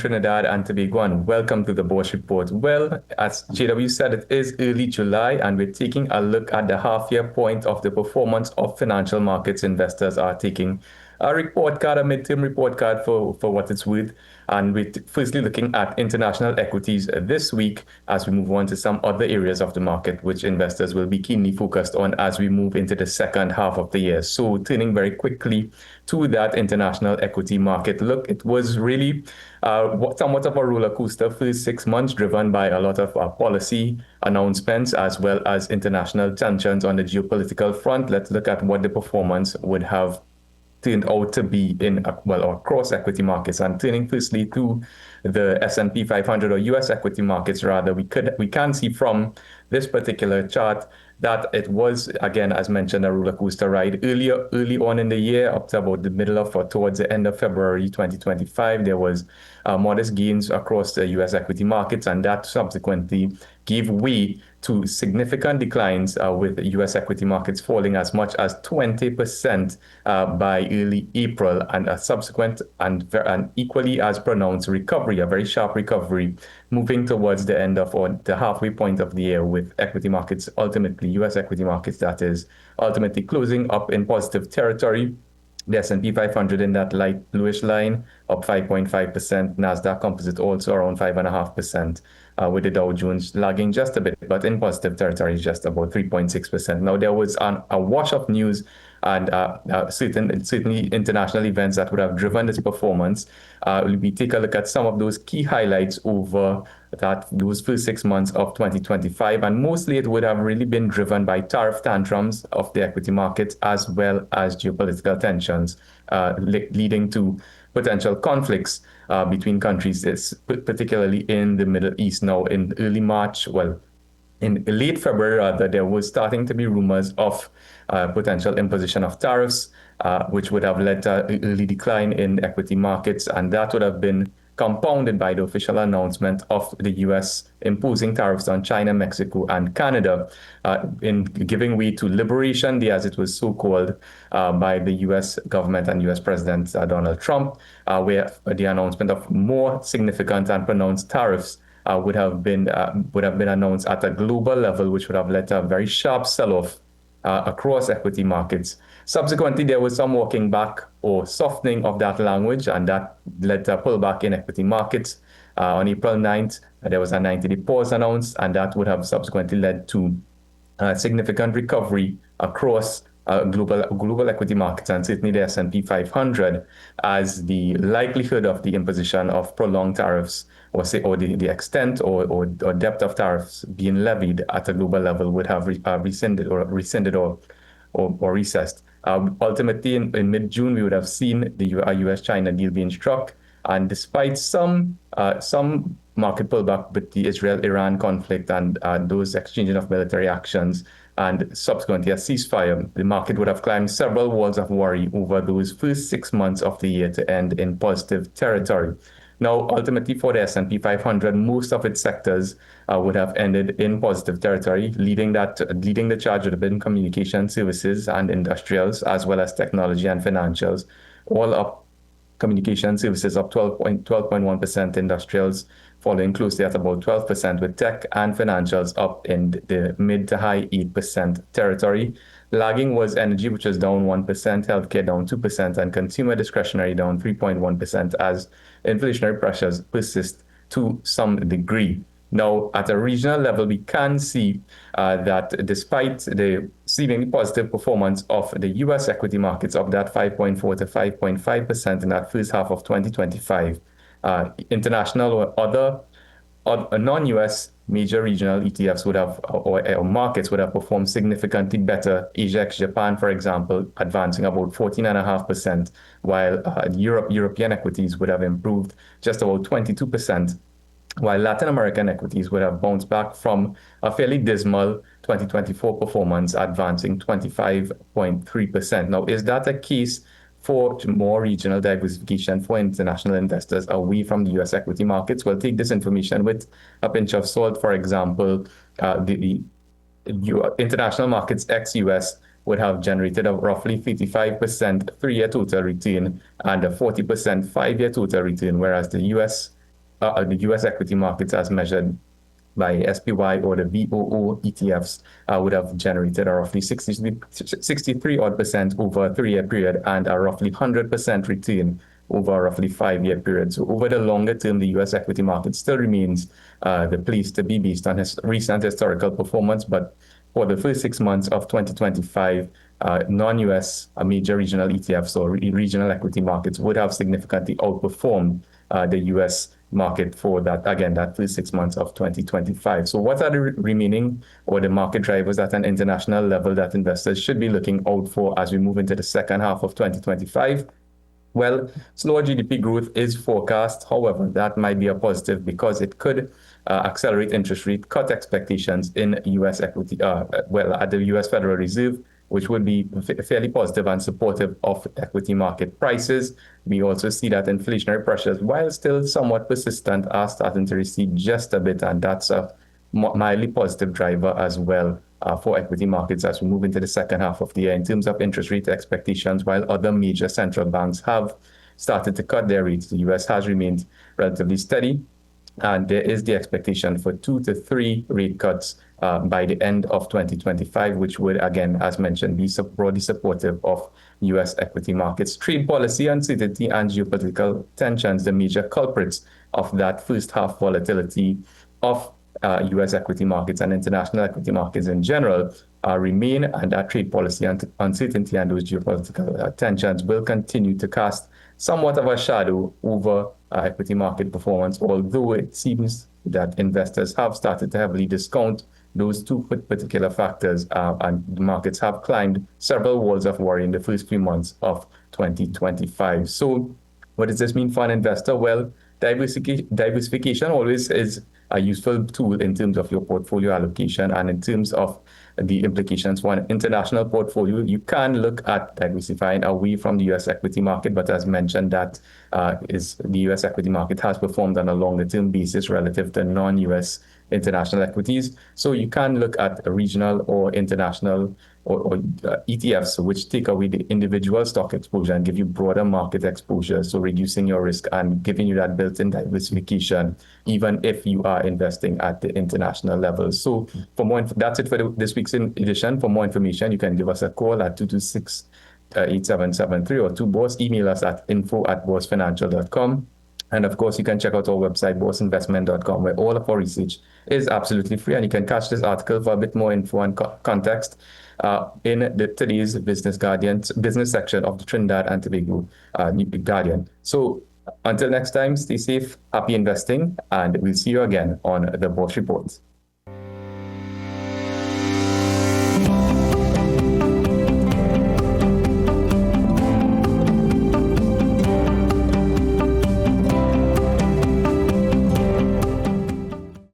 Trinidad and Tobago, and welcome to the Bourse Report. Well, as JW said, it is early July, and we're taking a look at the half-year point of the performance of financial markets. Investors are taking a report card, a midterm report card for what it's worth. And we're firstly looking at international equities this week as we move on to some other areas of the market, which investors will be keenly focused on as we move into the second half of the year. So turning very quickly to that international equity market look, it was really somewhat of a roller coaster first 6 months, driven by a lot of policy announcements as well as international tensions on the geopolitical front. Let's look at what the performance would have turned out to be across equity markets. And turning firstly to the S&P 500 or US equity markets, rather, we can see from this particular chart that it was, again, as mentioned, a roller coaster ride. Early on in the year, up to about the middle of or towards the end of February 2025, there was modest gains across the US equity markets, and that subsequently gave way to significant declines, with the US equity markets falling as much as 20% by early April, and a subsequent and equally as pronounced recovery, a very sharp recovery, moving towards the end of or the halfway point of the year, with equity markets ultimately, US equity markets that is, ultimately closing up in positive territory. The S&P 500 in that light bluish line, up 5.5%. NASDAQ Composite also around 5.5%, with the Dow Jones lagging just a bit, but in positive territory, just about 3.6%. Now, there was a wash of news and certainly international events that would have driven this performance. We take a look at some of those key highlights over those first 6 months of 2025, and mostly it would have really been driven by tariff tantrums of the equity markets as well as geopolitical tensions, leading to potential conflicts between countries, particularly in the Middle East. Now, in early March, in late February, rather, there was starting to be rumors of potential imposition of tariffs, which would have led to an early decline in equity markets, and that would have been compounded by the official announcement of the US imposing tariffs on China, Mexico, and Canada, in giving way to Liberation Day, as it was so called, by the US government and US President Donald Trump, where the announcement of more significant and pronounced tariffs would have been announced at a global level, which would have led to a very sharp sell-off across equity markets. Subsequently, there was some walking back or softening of that language, and that led to a pullback in equity markets. On April 9th, there was a 90-day pause announced, and that would have subsequently led to significant recovery across global equity markets, and certainly the S&P 500, as the likelihood of the imposition of prolonged tariffs or the extent or depth of tariffs being levied at a global level would have rescinded or recessed. Ultimately, in mid-June, we would have seen the US-China deal being struck, and despite some market pullback with the Israel-Iran conflict and those exchanging of military actions and subsequently a ceasefire, the market would have climbed several walls of worry over those first 6 months of the year to end in positive territory. Now, ultimately, for the S&P 500, most of its sectors would have ended in positive territory. Leading the charge would have been communication services and industrials, as well as technology and financials, all up. Communication services up 12.1%, industrials following closely at about 12%, with tech and financials up in the mid to high 8% territory. Lagging was energy, which was down 1%, healthcare down 2%, and consumer discretionary down 3.1% as inflationary pressures persist to some degree. Now, at a regional level, we can see that despite the seemingly positive performance of the US equity markets of that 5.4 to 5.5% in that first half of 2025, international or other non-US major regional ETFs would have, or markets would have performed significantly better. Asia ex-Japan, for example, advancing about 14.5%, while European equities would have improved just about 22%. While Latin American equities would have bounced back from a fairly dismal 2024 performance, advancing 25.3%. Now, is that a case for more regional diversification for international investors away from the US equity markets? Well, take this information with a pinch of salt. For example, the international markets ex-US would have generated a roughly 55% 3-year total return and a 40% 5-year total return, whereas the US the US equity markets as measured by SPY or the VOO ETFs would have generated a roughly 63 odd percent over a 3-year period and a roughly 100% return over a roughly 5-year period. So over the longer term, the US equity market still remains the place to be based on recent historical performance. But for the first 6 months of 2025, non-US major regional ETFs or regional equity markets would have significantly outperformed the US market for that, again, that first 6 months of 2025. So what are the remaining or the market drivers at an international level that investors should be looking out for as we move into the second half of 2025? Well, slower GDP growth is forecast. However, that might be a positive because it could accelerate interest rate cut expectations in US equity, at the US Federal Reserve, which would be fairly positive and supportive of equity market prices. We also see that inflationary pressures, while still somewhat persistent, are starting to recede just a bit, and that's a mildly positive driver as well for equity markets as we move into the second half of the year in terms of interest rate expectations. While other major central banks have started to cut their rates, the US has remained relatively steady, and there is the expectation for 2 to 3 rate cuts by the end of 2025, which would, again, as mentioned, be broadly supportive of US equity markets. Trade policy uncertainty and geopolitical tensions, the major culprits of that first half volatility of US equity markets and international equity markets in general, remain, and that trade policy uncertainty and those geopolitical tensions will continue to cast somewhat of a shadow over equity market performance, although it seems that investors have started to heavily discount those two particular factors, and the markets have climbed several walls of worry in the first few months of 2025. So what does this mean for an investor? Well, diversification always is a useful tool in terms of your portfolio allocation and in terms of the implications for an international portfolio. You can look at diversifying away from the US equity market, but as mentioned, that is the US equity market has performed on a longer term basis relative to non-US international equities. So you can look at a regional or international or ETFs, which take away the individual stock exposure and give you broader market exposure, so reducing your risk and giving you that built-in diversification, even if you are investing at the international level. So for more, that's it for this week's edition. For more information, you can give us a call at 226-8773 or to Bourse. Email us at info@boursefinancial.com. And of course, you can check out our website, bourseinvestment.com, where all of our research is absolutely free. And you can catch this article for a bit more info and context in today's Business section of the Trinidad and Tobago Guardian. So until next time, stay safe, happy investing, and we'll see you again on the Bourse Report.